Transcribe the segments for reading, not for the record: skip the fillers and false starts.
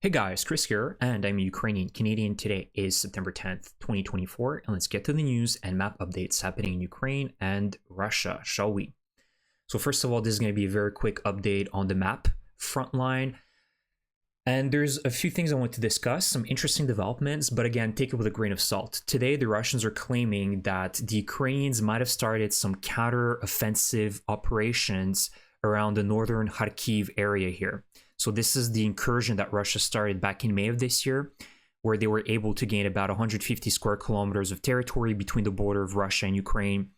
Hey guys, Chris here, and I'm Ukrainian Canadian. Today is September 10th, 2024, and let's get to the news and map updates happening in Ukraine and Russia, shall we? So first of all, this is going to be a very quick update on the map front line. And there's a few things I want to discuss, some interesting developments, but again, take it with a grain of salt. Today, the Russians are claiming that the Ukrainians might have started some counter-offensive operations around the northern Kharkiv area here. So this is the incursion that Russia started back in May of this year, where they were able to gain about 150 square kilometers of territory between the border of Russia and Ukraine.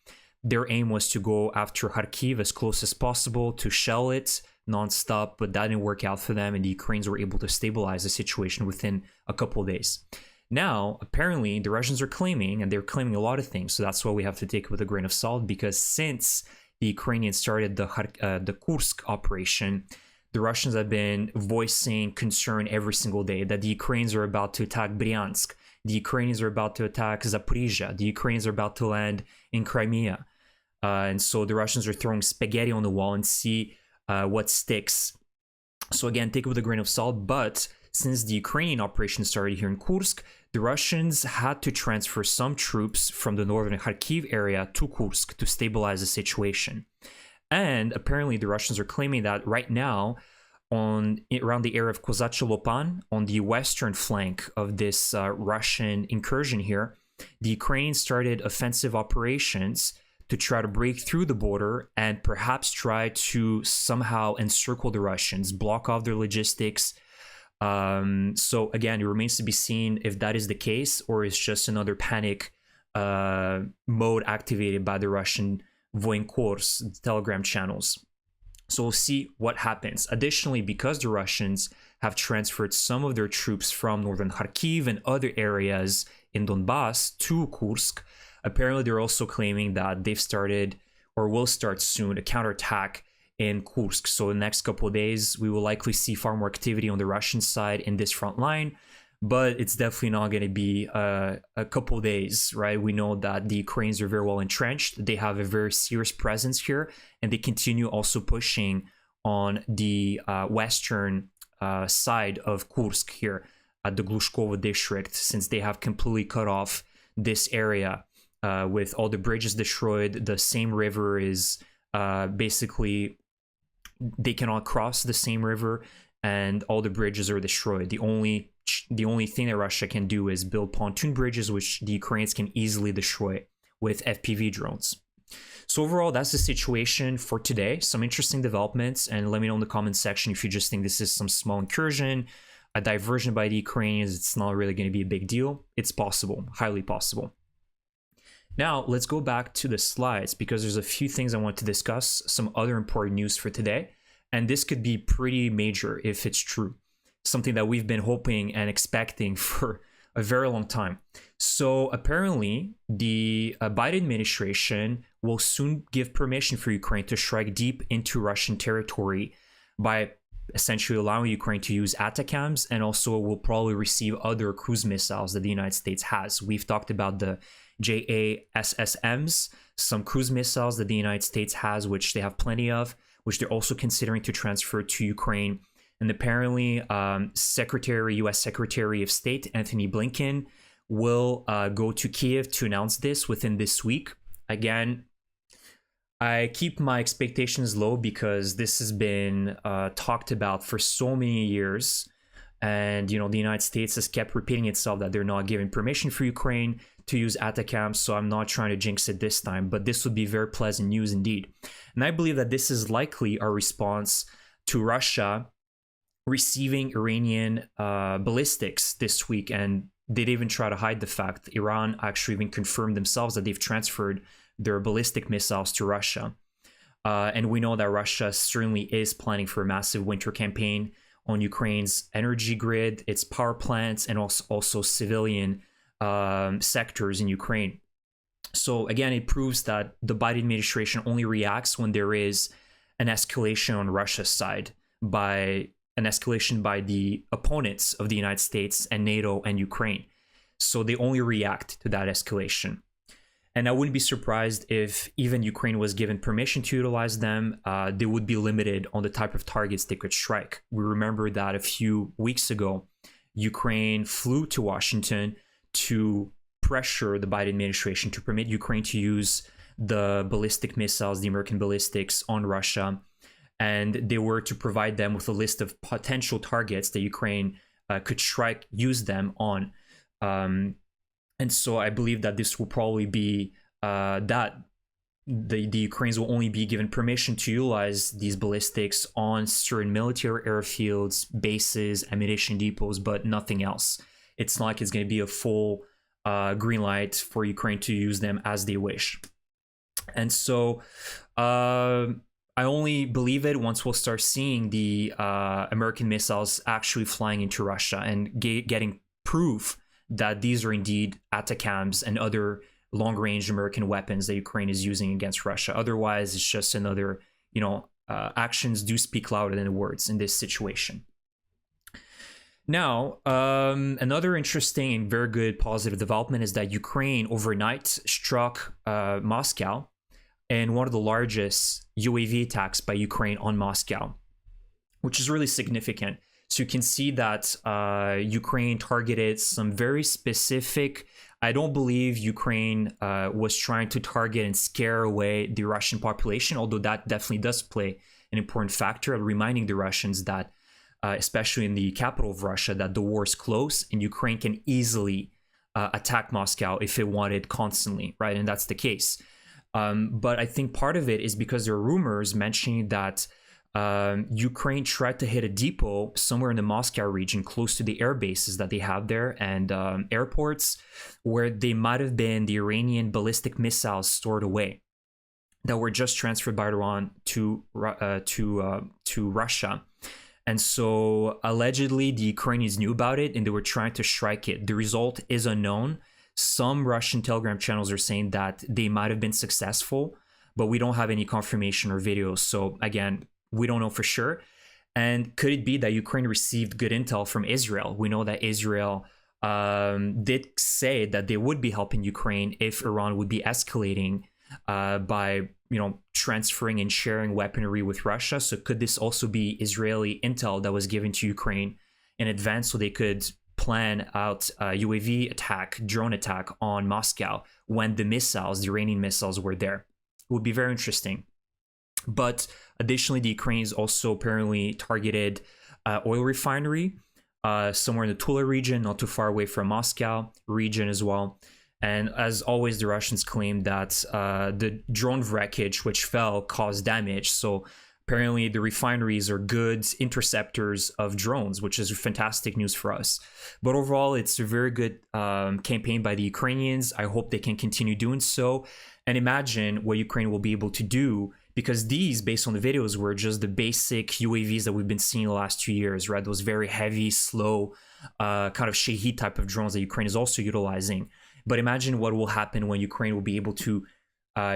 Their aim was to go after Kharkiv as close as possible, to shell it nonstop, but that didn't work out for them, and the Ukrainians were able to stabilize the situation within a couple of days. Now, apparently, the Russians are claiming, and they're claiming a lot of things, so that's why we have to take it with a grain of salt, because since the Ukrainians started the Kursk operation, the Russians have been voicing concern every single day that the Ukrainians are about to attack Bryansk, the Ukrainians are about to attack Zaporizhia, the Ukrainians are about to land in Crimea. And so the Russians are throwing spaghetti on the wall and see what sticks. So again, take it with a grain of salt, but since the Ukrainian operation started here in Kursk, the Russians had to transfer some troops from the northern Kharkiv area to Kursk to stabilize the situation. And apparently the Russians are claiming that right now, around the area of Kozacha Lopan, on the western flank of this Russian incursion here, the Ukrainians started offensive operations to try to break through the border and perhaps try to somehow encircle the Russians, block off their logistics. So again, it remains to be seen if that is the case or it's just another panic mode activated by the Russian Voyenkors Telegram channels. So we'll see what happens. Additionally, because the Russians have transferred some of their troops from northern Kharkiv and other areas in Donbass to Kursk, apparently they're also claiming that they've started or will start soon a counterattack in Kursk. So in the next couple of days, we will likely see far more activity on the Russian side in this front line. But it's definitely not going to be a couple days, right? We know that the Ukrainians are very well entrenched. They have a very serious presence here, and they continue also pushing on the western side of Kursk here at the Glushkovo district, since they have completely cut off this area with all the bridges destroyed. The same river is basically, they cannot cross the same river, and all the bridges are destroyed. The only thing that Russia can do is build pontoon bridges, which the Ukrainians can easily destroy with FPV drones. So overall, that's the situation for today. Some interesting developments, and let me know in the comment section if you just think this is some small incursion, a diversion by the Ukrainians. It's not really going to be a big deal. It's possible, highly possible. Now, let's go back to the slides because there's a few things I want to discuss, some other important news for today, and this could be pretty major if it's true. Something that we've been hoping and expecting for a very long time. So apparently, the Biden administration will soon give permission for Ukraine to strike deep into Russian territory by essentially allowing Ukraine to use ATACMS, and also will probably receive other cruise missiles that the United States has. We've talked about the JASSMs, some cruise missiles that the United States has, which they have plenty of, which they're also considering to transfer to Ukraine. And apparently, U.S. Secretary of State Anthony Blinken will go to Kiev to announce this within this week. Again, I keep my expectations low because this has been talked about for so many years. And, you know, the United States has kept repeating itself that they're not giving permission for Ukraine to use ATACMS. So I'm not trying to jinx it this time, but this would be very pleasant news indeed. And I believe that this is likely our response to Russia receiving Iranian ballistics this week, and they'd even try to hide the fact. Iran actually even confirmed themselves that they've transferred their ballistic missiles to Russia. And we know that Russia certainly is planning for a massive winter campaign on Ukraine's energy grid, its power plants, and also civilian sectors in Ukraine. So again, it proves that the Biden administration only reacts when there is an escalation on Russia's side, by an escalation by the opponents of the United States and NATO and Ukraine. So they only react to that escalation. And I wouldn't be surprised if even Ukraine was given permission to utilize them, they would be limited on the type of targets they could strike. We remember that a few weeks ago, Ukraine flew to Washington to pressure the Biden administration to permit Ukraine to use the ballistic missiles, the American ballistics, on Russia. And they were to provide them with a list of potential targets that Ukraine could use them on. And so I believe that this will probably be that the Ukrainians will only be given permission to utilize these ballistics on certain military airfields, bases, ammunition depots, but nothing else. It's not like it's going to be a full green light for Ukraine to use them as they wish. And so I only believe it once we'll start seeing the American missiles actually flying into Russia and getting proof that these are indeed ATACMS and other long-range American weapons that Ukraine is using against Russia. Otherwise, it's just another, actions do speak louder than words in this situation. Now, another interesting and very good positive development is that Ukraine overnight struck Moscow in one of the largest UAV attacks by Ukraine on Moscow, which is really significant. So you can see that Ukraine targeted some very specific. I don't believe Ukraine was trying to target and scare away the Russian population, although that definitely does play an important factor of reminding the Russians that, especially in the capital of Russia, that the war is close and Ukraine can easily attack Moscow if it wanted constantly, right? And that's the case. But I think part of it is because there are rumors mentioning that Ukraine tried to hit a depot somewhere in the Moscow region close to the air bases that they have there and airports where they might have been the Iranian ballistic missiles stored away that were just transferred by Iran to Russia. And so allegedly the Ukrainians knew about it and they were trying to strike it. The result is unknown. Some Russian Telegram channels are saying that they might have been successful, but we don't have any confirmation or videos. So again, we don't know for sure. And could it be that Ukraine received good intel from Israel? We know that Israel did say that they would be helping Ukraine if Iran would be escalating by transferring and sharing weaponry with Russia. So could this also be Israeli intel that was given to Ukraine in advance so they could plan out a UAV attack, drone attack on Moscow when the Iranian missiles were there? It would be very interesting. But additionally, the Ukrainians also apparently targeted oil refinery somewhere in the Tula region, not too far away from Moscow region as well. And as always, the Russians claimed that the drone wreckage which fell caused damage. So apparently the refineries are good interceptors of drones, which is fantastic news for us. But overall, it's a very good campaign by the Ukrainians. I hope they can continue doing so. And imagine what Ukraine will be able to do, because these, based on the videos, were just the basic UAVs that we've been seeing the last 2 years, right? Those very heavy, slow, kind of Shahed type of drones that Ukraine is also utilizing. But imagine what will happen when Ukraine will be able to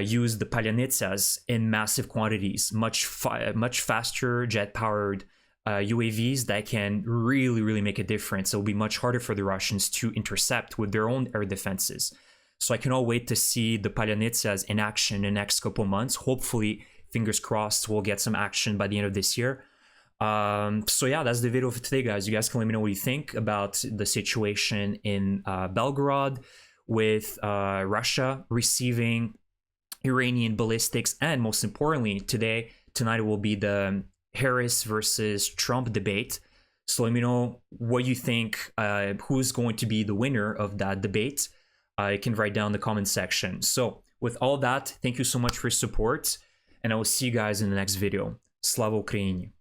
use the Palyanitsas in massive quantities, much faster jet-powered UAVs that can really, really make a difference. It will be much harder for the Russians to intercept with their own air defenses. So I cannot wait to see the Palyanitsas in action in the next couple months. Hopefully, fingers crossed, we'll get some action by the end of this year. So yeah, that's the video for today, guys. You guys can let me know what you think about the situation in Belgorod with Russia receiving Iranian ballistics, and most importantly, tonight will be the Harris versus Trump debate. So let me know what you think, who's going to be the winner of that debate. You can write down in the comment section. So with all that, thank you so much for your support, and I will see you guys in the next video. Slava Ukraini!